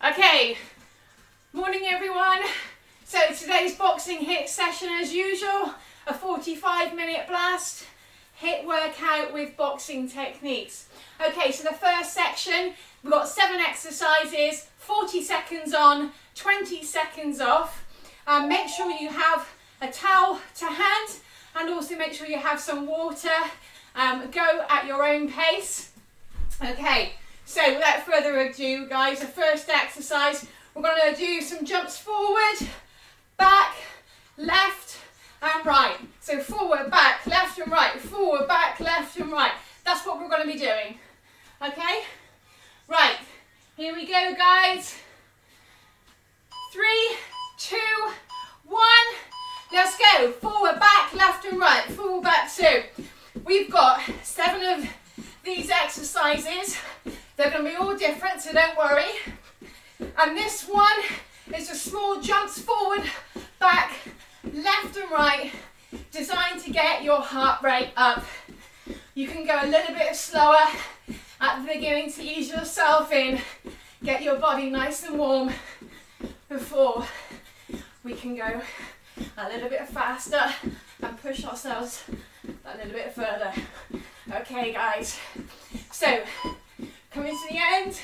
Okay, morning everyone. So today's Boxing HIIT session as usual, a 45-minute blast HIIT workout with boxing techniques. Okay, so the first section, we've got 7 exercises, 40 seconds on, 20 seconds off. Make sure you have a towel to hand and also make sure you have some water. Go at your own pace. Okay, so without further ado guys, the first exercise, we're going to do some jumps forward, back, left and right. So forward, back, left and right, forward, back, left and right. That's what we're going to be doing. Okay? Right, here we go guys. 3, 2, 1. Let's go. Forward, back, left and right, forward, back. So we've got 7 of these exercises. They're going to be all different, so don't worry. And this one is just small jumps forward, back, left and right, designed to get your heart rate up. You can go a little bit slower at the beginning to ease yourself in, get your body nice and warm before we can go a little bit faster and push ourselves a little bit further. Okay guys, so coming to the end.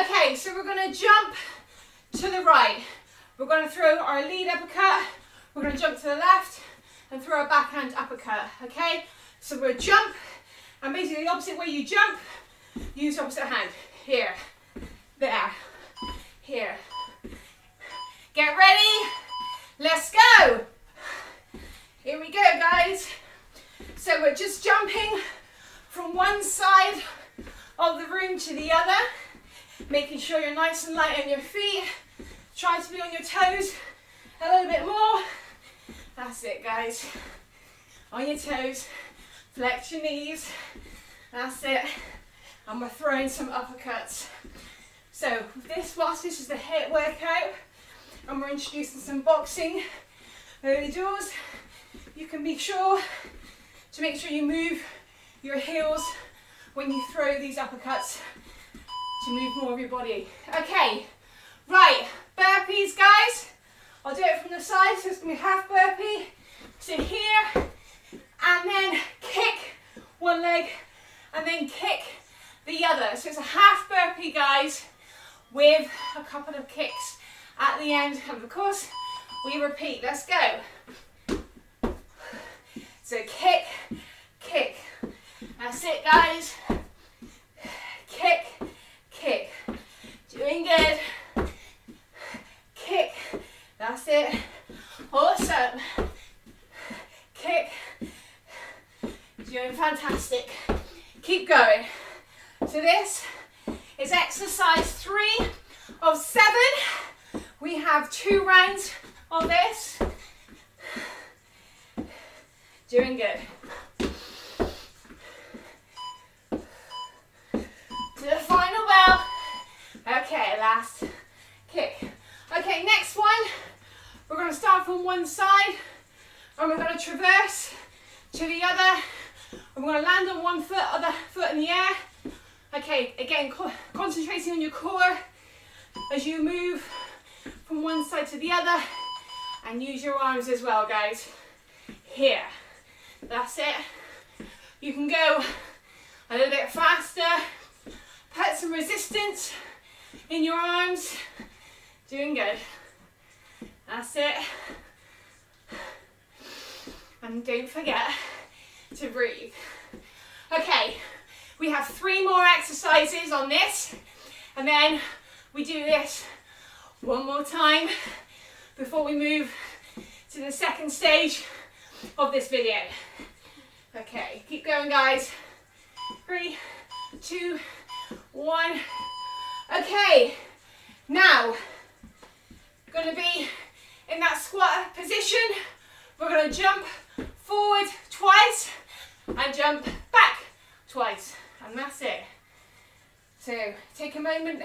Okay, so we're going to jump to the right. We're going to throw our lead uppercut. We're going to jump to the left and throw a backhand uppercut. Okay, so we'll jump and basically the opposite way you jump, use the opposite hand. Here, there, here. Get ready, let's go. Here we go guys. So we're just jumping from one side of the room to the other, making sure you're nice and light on your feet. Try to be on your toes a little bit more. That's it guys. On your toes, flex your knees. That's it. And we're throwing some uppercuts. So whilst this is the HIIT workout, and we're introducing some boxing early doors, you can be sure to make sure you move your heels when you throw these uppercuts to move more of your body. Okay, right, burpees guys. I'll do it from the side, so it's going to be half burpee. So here, and then kick one leg, and then kick the other. So it's a half burpee guys, with a couple of kicks at the end, and of course we repeat. Let's go. So kick, kick. That's it guys. Kick, kick. Doing good. Kick. That's it. Awesome. Kick. Doing fantastic. Keep going. So this is exercise 3 of 7. We have 2 rounds of this. Doing good. To the final bell. Okay, last kick. Okay, next one. We're going to start from one side and we're going to traverse to the other. And we're going to land on one foot, other foot in the air. Okay, again, concentrating on your core as you move from one side to the other, and use your arms as well, guys. Here, that's it. You can go a little bit faster, put some resistance in your arms. Doing good. That's it. And don't forget to breathe. Okay, we have 3 more exercises on this, and then we do this one more time before we move to the second stage of this video. Okay, keep going guys. 3, 2, 1. Okay, now going to be in that squat position. We're going to jump forward twice and jump back twice, and that's it. So take a moment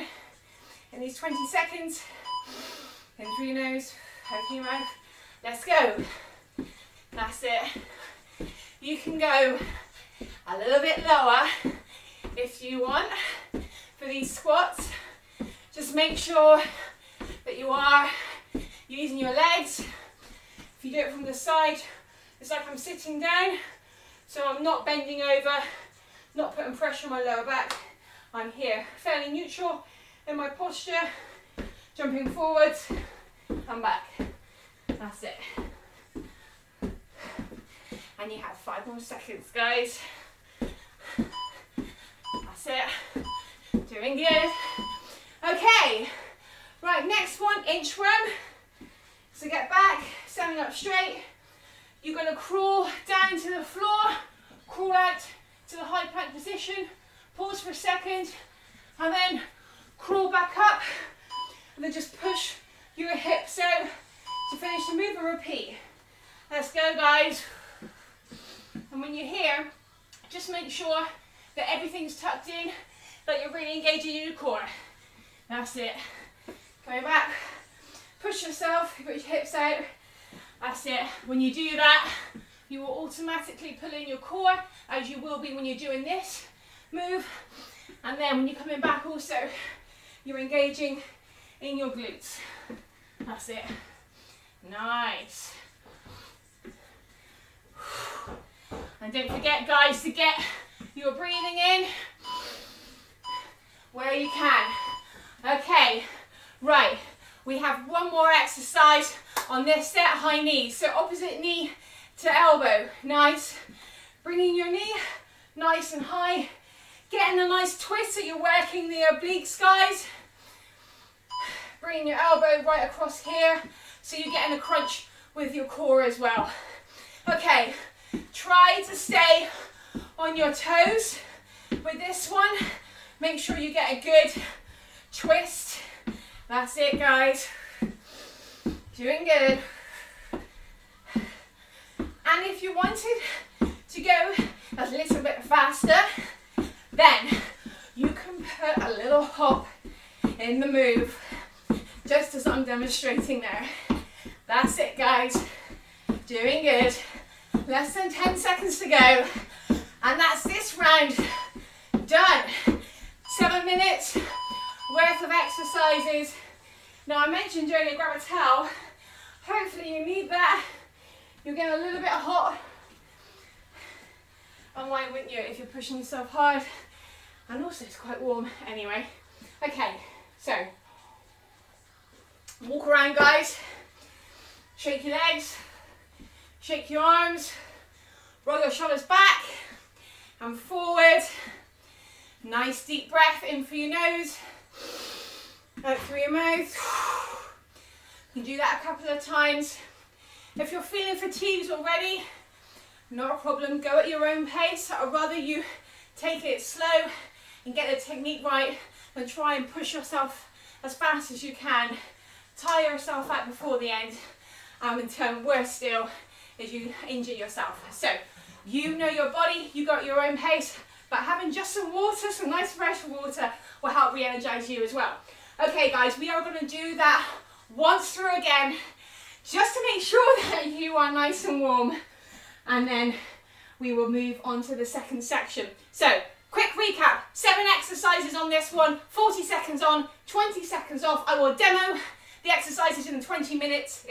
in these 20 seconds, in through your nose, out through your mouth. Let's go. That's it. You can go a little bit lower if you want. for these squats. Just make sure that you are using your legs. If you do it from the side, it's like I'm sitting down, so I'm not bending over, not putting pressure on my lower back. I'm here, fairly neutral in my posture, jumping forwards and back. That's it. And you have 5 more seconds, guys. That's it. Doing good. Okay. Right, next one, inchworm. So get back, standing up straight. You're going to crawl down to the floor, crawl out to the high plank position, pause for a second, and then crawl back up, and then just push your hips out to finish the move and repeat. Let's go, guys. And when you're here, just make sure that everything's tucked in, that you're really engaging in your core. That's it. Go back, push yourself, put your hips out. That's it. When you do that, you will automatically pull in your core, as you will be when you're doing this move. And then when you're coming back also, you're engaging in your glutes. That's it. Nice. And don't forget, guys, to get your breathing in where you can. Okay, right. We have one more exercise on this set, high knees. So opposite knee to elbow. Nice. Bringing your knee nice and high. Getting a nice twist so you're working the obliques, guys. Bringing your elbow right across here so you're getting a crunch with your core as well. Okay, try to stay on your toes with this one. Make sure you get a good twist. That's it, guys. Doing good. And if you wanted to go a little bit faster, then you can put a little hop in the move, just as I'm demonstrating there. That's it, guys. Doing good. Less than 10 seconds to go. And that's this round done. 7 minutes worth of exercises. Now I mentioned earlier, grab a towel. Hopefully you need that. You'll get a little bit hot. And why wouldn't you if you're pushing yourself hard? And also it's quite warm anyway. Okay, so walk around, guys. Shake your legs, shake your arms, roll your shoulders back and forward. Nice deep breath in through your nose, out through your mouth. You can do that a couple of times. If you're feeling fatigued already, not a problem, go at your own pace. I'd rather you take it slow and get the technique right than try and push yourself as fast as you can. Tire yourself out before the end, and in turn, worse still, is you injure yourself. So, you know your body, you got your own pace, but having just some water, some nice fresh water, will help re-energize you as well. Okay, guys, we are going to do that once through again, just to make sure that you are nice and warm, and then we will move on to the second section. So, quick recap, 7 exercises on this one, 40 seconds on, 20 seconds off. I will demo the exercises in the 20 minutes,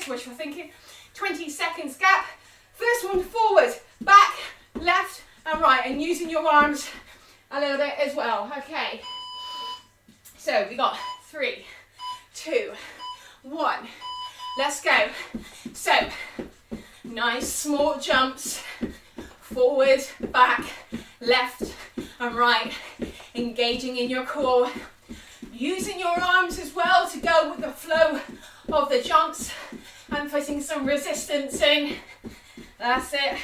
wishful thinking, 20 seconds gap. First one, forward, back, left and right, and using your arms a little bit as well. Okay, so we got 3, 2, 1, let's go. So, nice small jumps, forward, back, left and right, engaging in your core. Using your arms as well to go with the flow of the jumps and putting some resistance in. That's it.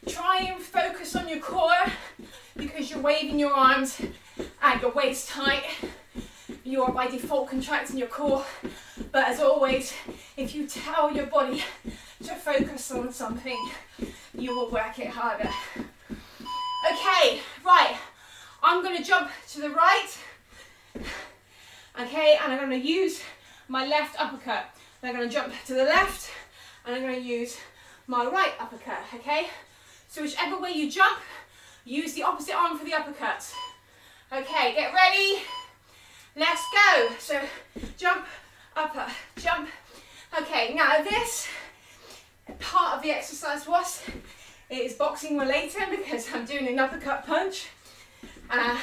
Try and focus on your core because you're waving your arms at your waist height. You are by default contracting your core. But as always, if you tell your body to focus on something, you will work it harder. Okay, right, I'm going to jump to the right, okay, and I'm going to use my left uppercut. Then I'm going to jump to the left, and I'm going to use my right uppercut, okay? So whichever way you jump, use the opposite arm for the uppercut. Okay, get ready. Let's go. So jump, upper, jump. Okay, now this part of the exercise is boxing related because I'm doing an uppercut punch. I'm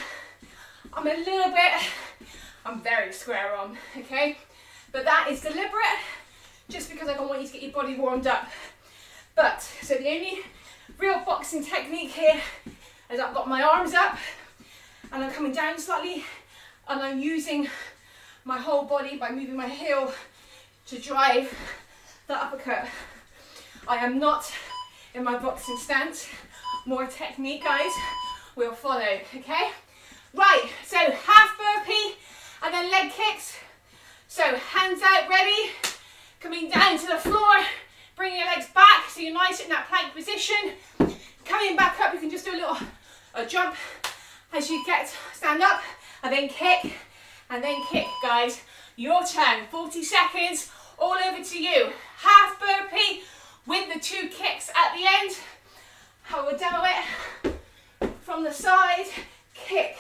very square arm, okay? But that is deliberate, just because I don't want you to get your body warmed up. But, so the only real boxing technique here is I've got my arms up, and I'm coming down slightly, and I'm using my whole body by moving my heel to drive the uppercut. I am not in my boxing stance. More technique, guys, will follow, okay? Right, so half burpee and then leg kicks. So hands out, ready, coming down to the floor, bring your legs back so you're nice in that plank position. Coming back up, you can just do a jump as you stand up, and then kick, guys. Your turn, 40 seconds, all over to you. Half burpee with the 2 kicks at the end. I will demo it from the side. Kick,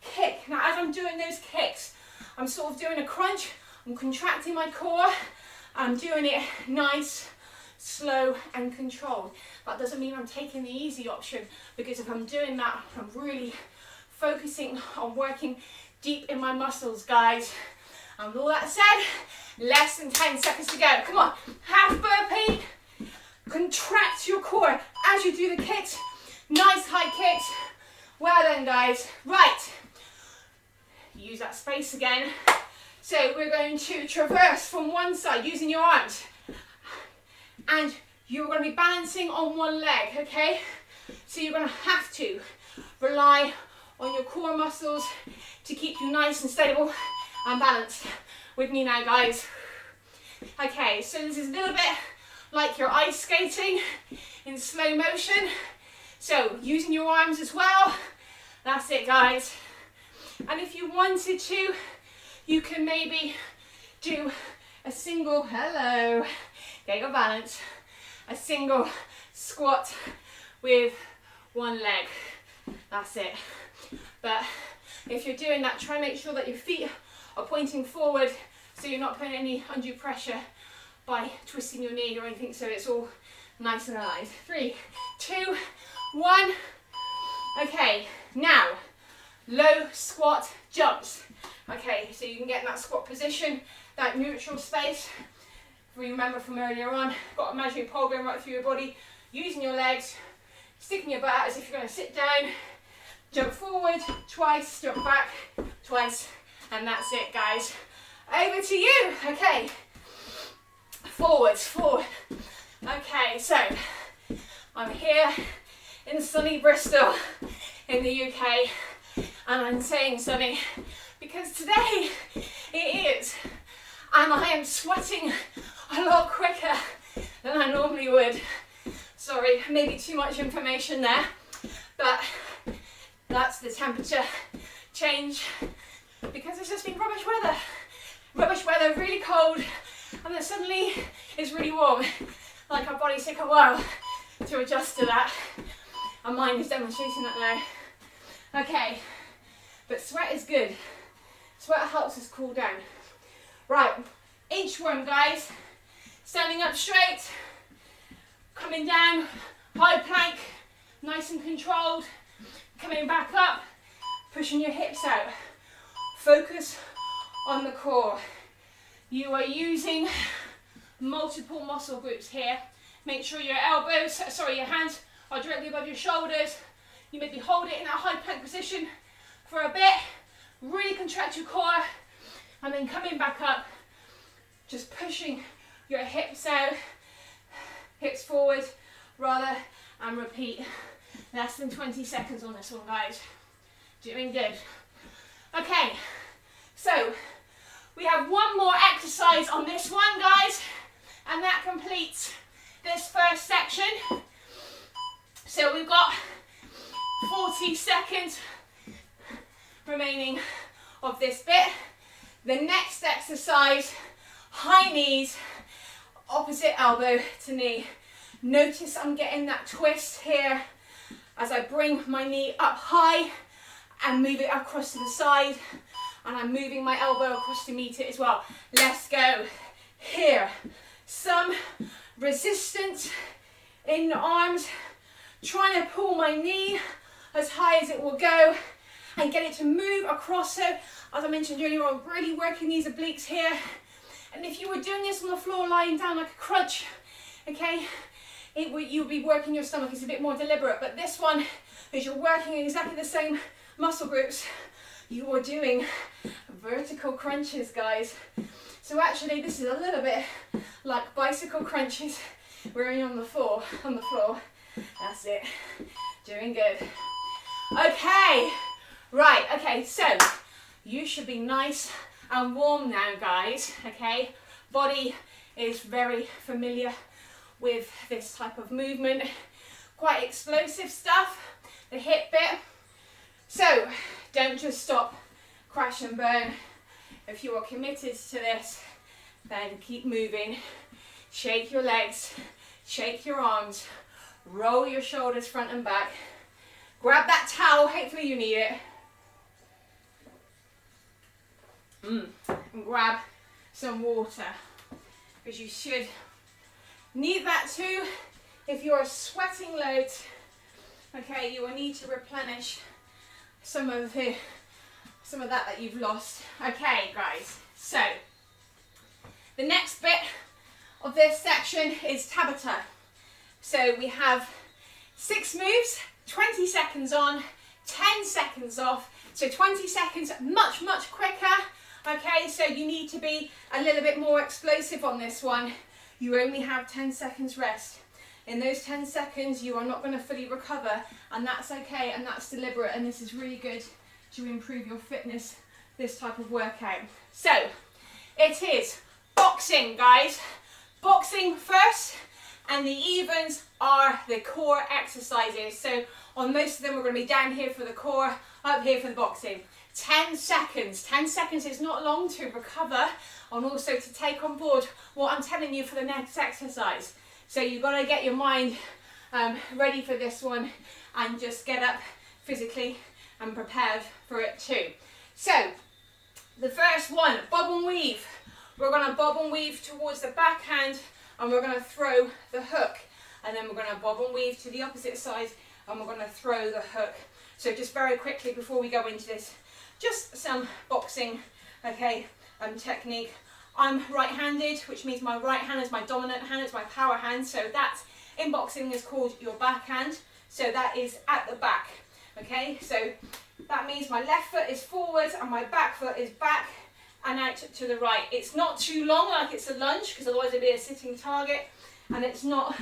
kick. Now as I'm doing those kicks, I'm sort of doing a crunch. I'm contracting my core. I'm doing it nice, slow and controlled. That doesn't mean I'm taking the easy option, because if I'm doing that, I'm really focusing on working deep in my muscles, guys. And with all that said, less than 10 seconds to go. Come on, half burpee. Contract your core as you do the kicks. Nice high kicks. Well done, guys. Right, use that space again. So we're going to traverse from one side using your arms, and you're going to be balancing on one leg, okay? So you're going to have to rely on your core muscles to keep you nice and stable and balanced. With me now, guys. Okay, so this is a little bit like your ice skating in slow motion. So using your arms as well. That's it, guys. And if you wanted to, you can maybe do a single, get your balance, a single squat with one leg. That's it. But if you're doing that, try and make sure that your feet are pointing forward, so you're not putting any undue pressure by twisting your knee or anything, so it's all nice and aligned. 3, 2, 1. Okay, now low squat jumps. Okay, so you can get in that squat position, that neutral space. If you remember from earlier on, got imaginary pole going right through your body, using your legs, sticking your butt out as if you're going to sit down, jump forward twice, jump back twice, and that's it, guys. Over to you. Okay, forwards, forward. Okay, so I'm here in sunny Bristol in the UK, and I'm saying sunny because today it is, and I am sweating a lot quicker than I normally would. Sorry, maybe too much information there, but that's the temperature change because it's just been rubbish weather, really cold, and then suddenly it's really warm. Like our bodies take a while to adjust to that, and mine is demonstrating that now. Okay, but sweat is good. Sweat helps us cool down. Right, inchworm, guys. Standing up straight, coming down, high plank, nice and controlled, coming back up, pushing your hips out. Focus on the core. You are using multiple muscle groups here. Make sure your your hands are directly above your shoulders. You maybe hold it in that high plank position for a bit. Really contract your core, and then coming back up, just pushing your hips out, hips forward rather, and repeat. Less than 20 seconds on this one, guys. Doing good. Okay, so we have one more exercise on this one, guys, and that completes this first section. So we've got 40 seconds remaining of this bit. The next exercise, high knees, opposite elbow to knee. Notice I'm getting that twist here as I bring my knee up high and move it across to the side, and I'm moving my elbow across to meet it as well. Let's go. Here, some resistance in the arms, trying to pull my knee as high as it will go and get it to move across. So as I mentioned earlier, I'm really working these obliques here. And if you were doing this on the floor lying down like a crutch, okay, you'll be working your stomach. It's a bit more deliberate, but this one is you're working in exactly the same muscle groups. You are doing vertical crunches, guys. So actually this is a little bit like bicycle crunches. We're only on the floor. That's it. Doing good. Okay. Right, okay, so you should be nice and warm now, guys, okay? Body is very familiar with this type of movement. Quite explosive stuff, the hip bit. So don't just stop, crash and burn. If you are committed to this, then keep moving. Shake your legs, shake your arms, roll your shoulders front and back. Grab that towel, hopefully you need it. And grab some water, because you should need that too. If you're sweating loads, okay, you will need to replenish some of that you've lost. Okay, guys, so the next bit of this section is Tabata. So we have 6 moves, 20 seconds on, 10 seconds off. So 20 seconds, much quicker. Okay, so you need to be a little bit more explosive on this one. You only have 10 seconds rest. In those 10 seconds, you are not going to fully recover, and that's okay, and that's deliberate, and this is really good to improve your fitness, this type of workout. So, it is boxing, guys. Boxing first, and the evens are the core exercises. So, on most of them, we're going to be down here for the core, up here for the boxing. 10 seconds. 10 seconds is not long to recover, and also to take on board what I'm telling you for the next exercise. So you've got to get your mind ready for this one, and just get up physically and prepared for it too. So the first one, bob and weave. We're going to bob and weave towards the backhand, and we're going to throw the hook, and then we're going to bob and weave to the opposite side, and we're going to throw the hook. So just very quickly before we go into this, just some boxing, okay, technique. I'm right-handed, which means my right hand is my dominant hand, it's my power hand. So that in boxing is called your backhand. So that is at the back, okay? So that means my left foot is forward and my back foot is back and out to the right. It's not too long like it's a lunge, because otherwise it'd be a sitting target, and it's not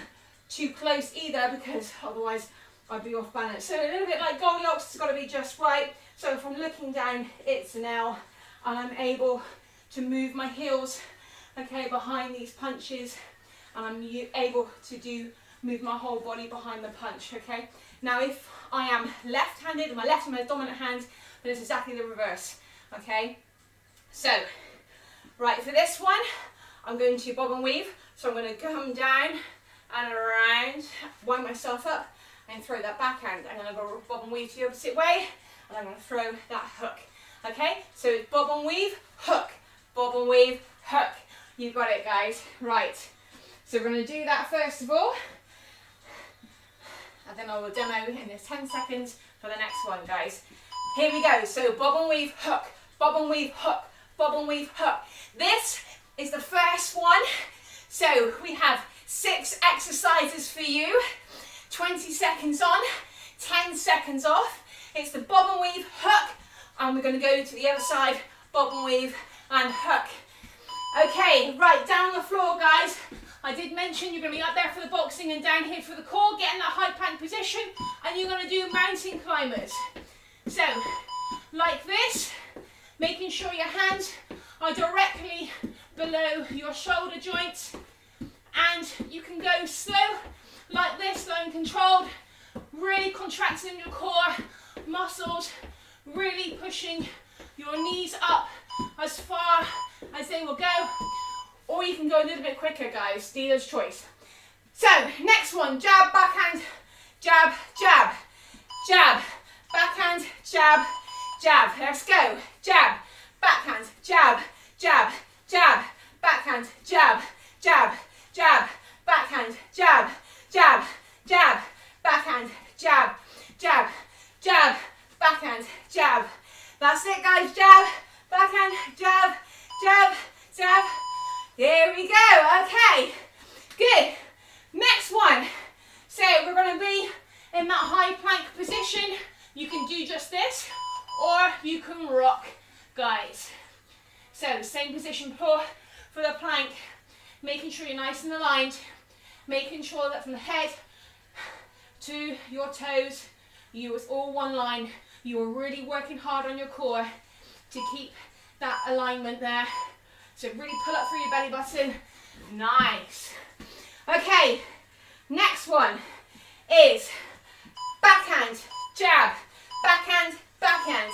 too close either, because otherwise I'd be off balance. So a little bit like Goldilocks, it's got to be just right. So if I'm looking down, it's an L, and I'm able to move my heels, okay, behind these punches, and I'm able to move my whole body behind the punch, okay? Now if I am left-handed, and my left is my dominant hand, then it's exactly the reverse, okay? So, right, for this one, I'm going to bob and weave. So I'm going to come down and around, wind myself up, and throw that backhand. I'm going to go bob and weave to the opposite way, and I'm going to throw that hook. Okay, so it's bob and weave, hook, bob and weave, hook. You've got it, guys. Right, so we're going to do that first of all, and then I will demo in this 10 seconds for the next one, guys. Here we go. So bob and weave, hook, bob and weave, hook, bob and weave, hook. This is the first one. So we have 6 exercises for you. 20 seconds on, 10 seconds off. It's the bob and weave, hook, and we're going to go to the other side, bob and weave and hook. Okay, right, down the floor, guys. I did mention you're going to be up there for the boxing and down here for the core, get in that high plank position, and you're going to do mountain climbers. So, like this, making sure your hands are directly below your shoulder joints, and you can go slow, like this, slow and controlled, really contracting your core muscles, really pushing your knees up as far as they will go, or you can go a little bit quicker, guys, dealer's choice. So, next one, jab, backhand, jab, jab. jab, jab. Let's go. Jab, backhand, jab, jab, jab, backhand, jab, jab, jab, backhand, jab, jab, jab, backhand, jab, jab, jab, backhand, jab. That's it, guys. Jab, backhand, jab, jab, jab. There we go. Okay, good. Next one. So we're going to be in that high plank position. You can do just this, or you can rock, guys. So same position for the plank, making sure you're nice and aligned, making sure that from the head to your toes, you was all one line. You are really working hard on your core to keep that alignment there. So really pull up through your belly button. Nice. Okay, next one is backhand, jab, backhand, backhand,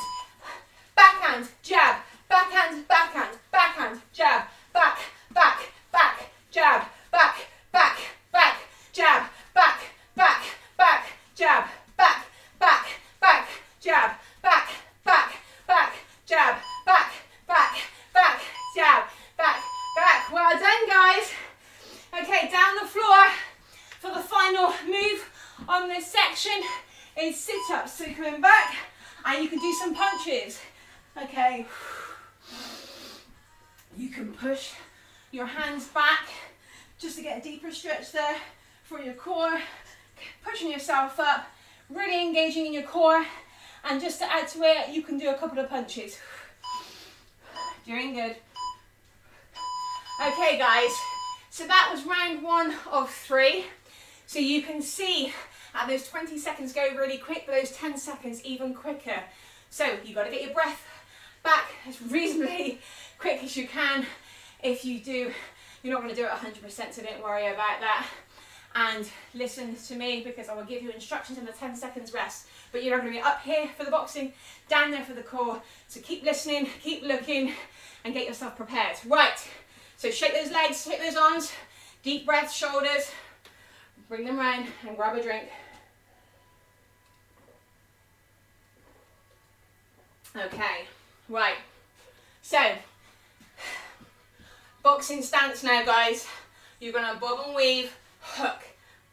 backhand, jab, backhand, backhand, backhand, jab, back, back, back, jab, back, back, back, jab, back, back, back, jab, back, back, back, jab, back, back, back, jab, back, back, back, jab, back, back. Well done, guys. Okay, down the floor for the final move on this section is sit-ups. So coming back, and you can do some punches. Okay, you can push your hands back just to get a deeper stretch there for your core, pushing yourself up, really engaging in your core, and just to add to it, you can do a couple of punches. Doing good. Okay, guys, so that was round 1 of 3. So you can see how those 20 seconds go really quick, but those 10 seconds even quicker. So you got to get your breath back as reasonably quick as you can. If you do, you're not going to do it 100%, so don't worry about that. And listen to me, because I will give you instructions in the 10 seconds rest. But you're not going to be up here for the boxing, down there for the core. So keep listening, keep looking, and get yourself prepared. Right, so shake those legs, shake those arms, deep breath, shoulders. Bring them round and grab a drink. Okay, right. So, boxing stance now, guys. You're going to bob and weave, hook.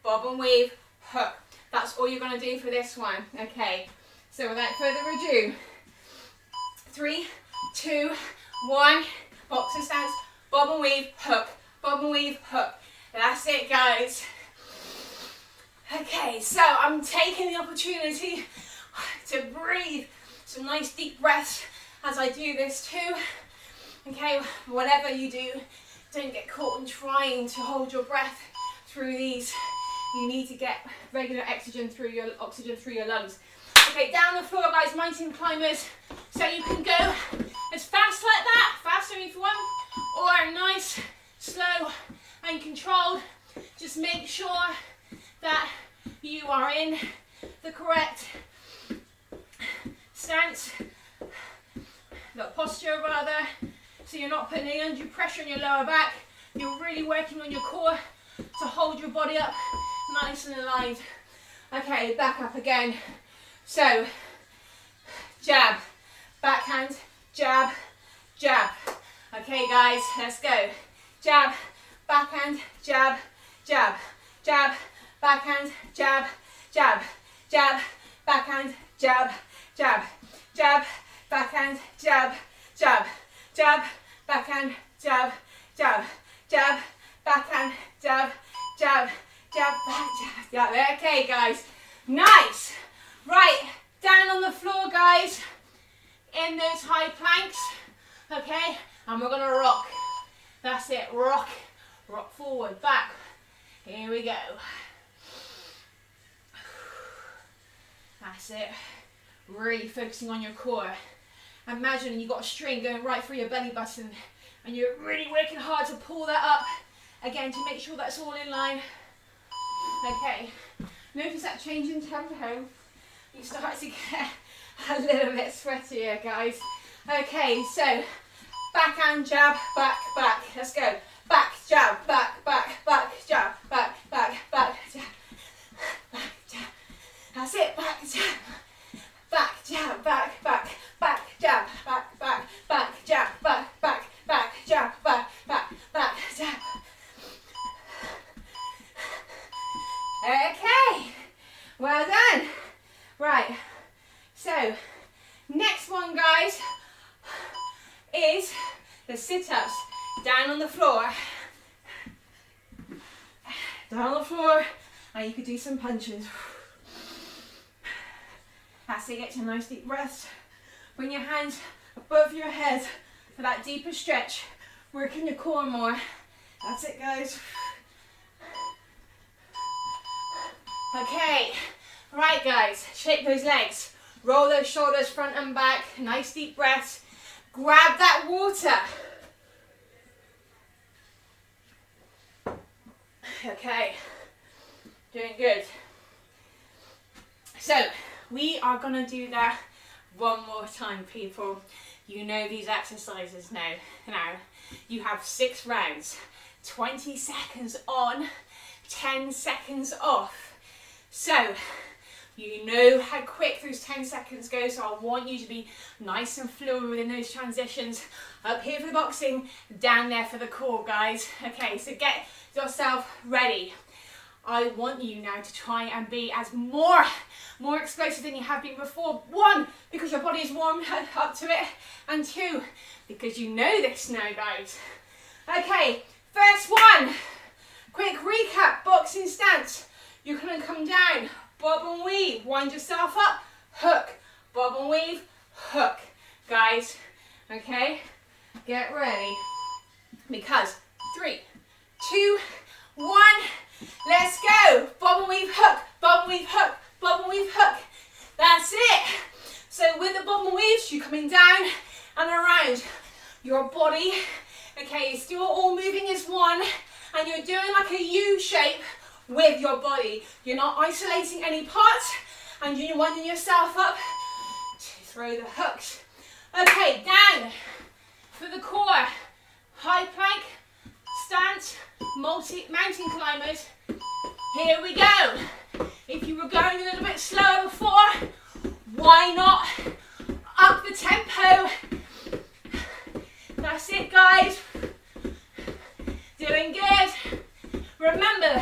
Bob and weave, hook. That's all you're going to do for this one. Okay, so without further ado, 3, 2, 1. Boxing stance, bob and weave, hook. Bob and weave, hook. That's it, guys. Okay, so I'm taking the opportunity to breathe some nice deep breaths as I do this too. Okay, whatever you do, don't get caught in trying to hold your breath through these. You need to get regular oxygen through your lungs. Okay, down the floor, guys, mountain climbers. So you can go as fast like that, faster if you want, or nice, slow and controlled. Just make sure that you are in the correct stance, the posture rather, so you're not putting any undue pressure on your lower back. You're really working on your core to hold your body up nice and aligned. Okay, back up again. So, jab, backhand, jab, jab. Okay, guys, let's go. Jab, backhand, jab, jab, jab, backhand, jab, jab, jab, backhand, jab, jab, jab, backhand, jab, jab, jab, backhand, jab, jab, jab, backhand, jab, jab, jab, back, jab, jab. Okay, guys, nice. Right, down on the floor, guys, in those high planks. Okay, and we're gonna rock. That's it, rock, rock forward, back. Here we go. That's it. Really focusing on your core. Imagine you've got a string going right through your belly button and you're really working hard to pull that up again to make sure that's all in line. Okay, notice that change in tempo. You start to get a little bit sweatier, guys. Okay, so backhand jab, back, back. Let's go. Back, jab, back, back, back, jab, back, back, back, jab, back, jab. That's it, back, jab, back, jab, back, back, back, jab, back, back, back, jab, back, back, back, jab, back, back, back, jab. Okay, well done. Right, so next one, guys, is the sit-ups. Down on the floor. Down on the floor, and you could do some punches. That's it, get your nice deep breaths. Bring your hands above your head for that deeper stretch. Working your core more. That's it, guys. Okay, right guys, shake those legs. Roll those shoulders front and back. Nice deep breaths. Grab that water. Okay, doing good. So, we are going to do that one more time, people. You know these exercises now. Now, you have 6 rounds, 20 seconds on, 10 seconds off. So, you know how quick those 10 seconds go, so I want you to be nice and fluid within those transitions. Up here for the boxing, down there for the core, guys. Okay, so get yourself ready. I want you now to try and be as more explosive than you have been before. 1, because your body is warmed up to it, and 2, because you know this now, guys. Okay, first one. Quick recap, boxing stance. You're going to come down, bob and weave, wind yourself up, hook, bob and weave, hook. Guys, okay, get ready, because 3, 2, 1, let's go. Bob and weave, hook, bob and weave, hook, bob and weave, hook. That's it. So with the bob and weaves, you're coming down and around your body. Okay, you're still all moving as one, and you're doing like a U shape with your body. You're not isolating any parts, and you're winding yourself up to throw the hooks. Okay, down for the core. High plank, stance, mountain climbers. Here we go. If you were going a little bit slower before, why not up the tempo? That's it, guys. Doing good. Remember,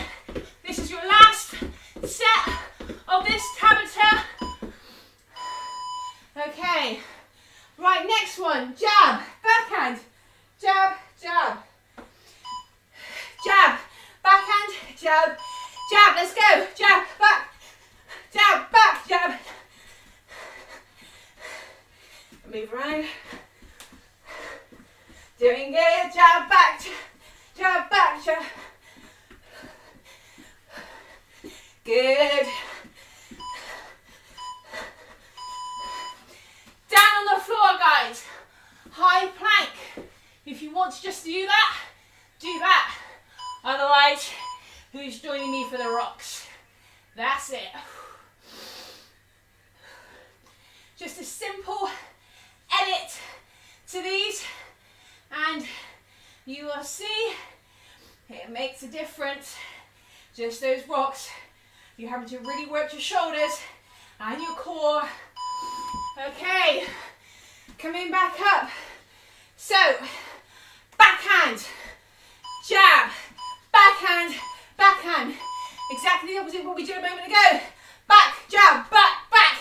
this is your last set of this Tabata. Okay. Right, next one. Jab, backhand, jab, jab. Jab, backhand, jab, jab. Let's go. Jab, back, jab. Move around. Doing good. Jab, back, jab, back, jab. Good. Down on the floor, guys. High plank. If you want to just do that, do that. Otherwise, who's joining me for the rocks? That's it. Just a simple edit to these, and you will see it makes a difference. Just those rocks. You're having to really work your shoulders and your core. Okay, coming back up. So, backhand, jab, backhand, backhand. Exactly the opposite of what we did a moment ago. Back, jab, back, back.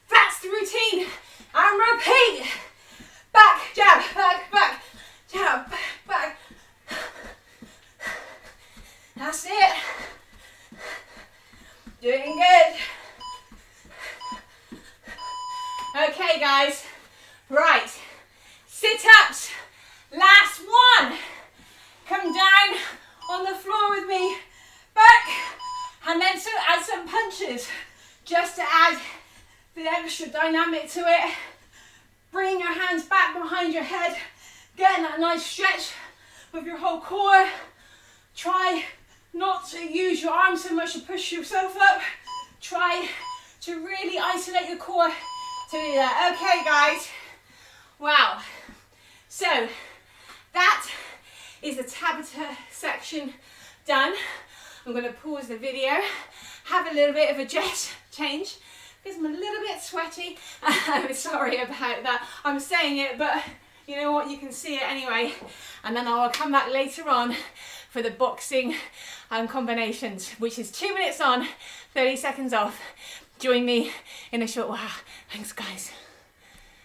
That's the routine. And repeat. Back, jab, back, back. Jab, back, back. That's it. Doing good. Okay, guys. Right. Sit-ups. Last one. Come down on the floor with me. Back. And then so add some punches. Just to add the extra dynamic to it. Bring your hands back behind your head. Getting that nice stretch with your whole core. Try not to use your arms so much to push yourself up. Try to really isolate your core to do that. Okay, guys. Wow. So that is the Tabata section done. I'm going to pause the video, have a little bit of a change because I'm a little bit bit sweaty. I'm sorry about that. I'm saying it, but you know what? You can see it anyway. And then I'll come back later on for the boxing combinations, which is 2 minutes on, 30 seconds off. Join me in a short while. Thanks, guys.